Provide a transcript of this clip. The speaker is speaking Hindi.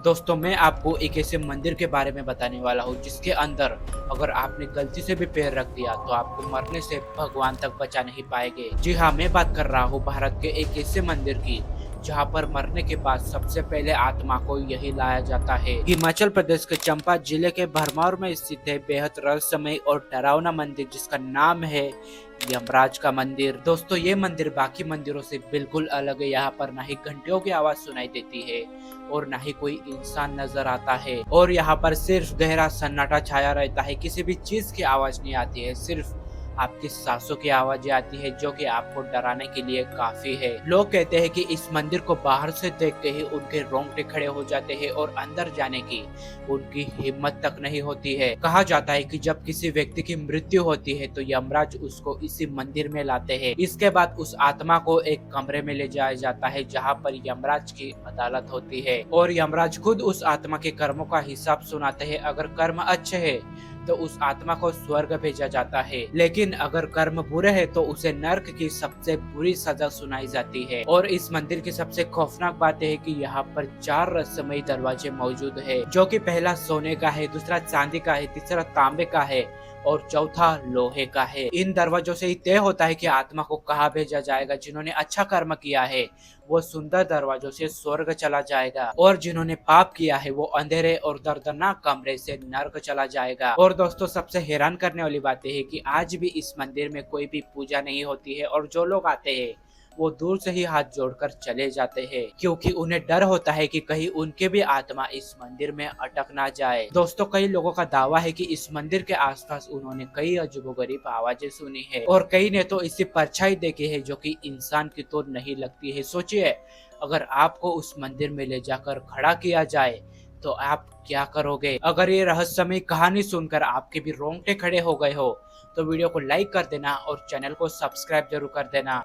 दोस्तों मैं आपको एक ऐसे मंदिर के बारे में बताने वाला हूँ जिसके अंदर अगर आपने गलती से भी पैर रख दिया तो आपको मरने से भगवान तक बचा नहीं पाएंगे। जी हाँ, मैं बात कर रहा हूँ भारत के एक ऐसे मंदिर की जहाँ पर मरने के बाद सबसे पहले आत्मा को यही लाया जाता है। हिमाचल प्रदेश के चंपा जिले के भरमौर में स्थित है बेहद रहस्यमय और डरावना मंदिर जिसका नाम है यमराज का मंदिर। दोस्तों ये मंदिर बाकी मंदिरों से बिल्कुल अलग है। यहाँ पर ना ही घंटियों की आवाज सुनाई देती है और ना ही कोई इंसान नजर आता है और यहाँ पर सिर्फ गहरा सन्नाटा छाया रहता है। किसी भी चीज की आवाज नहीं आती है, सिर्फ आपकी सांसों की आवाजें आती है जो कि आपको डराने के लिए काफी है। लोग कहते हैं कि इस मंदिर को बाहर से देखते ही उनके रोंगटे खड़े हो जाते हैं और अंदर जाने की उनकी हिम्मत तक नहीं होती है। कहा जाता है कि जब किसी व्यक्ति की मृत्यु होती है तो यमराज उसको इसी मंदिर में लाते हैं। इसके बाद उस आत्मा को एक कमरे में ले जाया जाता है जहाँ पर यमराज की अदालत होती है और यमराज खुद उस आत्मा के कर्मों का हिसाब सुनाते हैं। अगर कर्म अच्छे है तो उस आत्मा को स्वर्ग भेजा जाता है, लेकिन अगर कर्म बुरे हैं तो उसे नर्क की सबसे बुरी सजा सुनाई जाती है। और इस मंदिर की सबसे खौफनाक बात है कि यहाँ पर 4 रहस्यमयी दरवाजे मौजूद है, जो कि पहला सोने का है, दूसरा चांदी का है, तीसरा तांबे का है और चौथा लोहे का है। इन दरवाजों से ही तय होता है कि आत्मा को कहाँ भेजा जाएगा। जिन्होंने अच्छा कर्म किया है वो सुंदर दरवाजों से स्वर्ग चला जाएगा और जिन्होंने पाप किया है वो अंधेरे और दर्दनाक कमरे से नर्क चला जाएगा। और दोस्तों सबसे हैरान करने वाली बात है कि आज भी इस मंदिर में कोई भी पूजा नहीं होती है और जो लोग आते हैं वो दूर से ही हाथ जोड़कर चले जाते हैं, क्योंकि उन्हें डर होता है कि कहीं उनके भी आत्मा इस मंदिर में अटक ना जाए। दोस्तों कई लोगों का दावा है कि इस मंदिर के आसपास उन्होंने कई अजूबोगरीब आवाजें सुनी है और कई ने तो इसकी परछाई देखी है जो कि इंसान की तो नहीं लगती है। सोचिए अगर आपको उस मंदिर में ले जाकर खड़ा किया जाए तो आप क्या करोगे। अगर ये रहस्यमय कहानी सुनकर आपके भी रोंगटे खड़े हो गए हो तो वीडियो को लाइक कर देना और चैनल को सब्सक्राइब जरूर कर देना।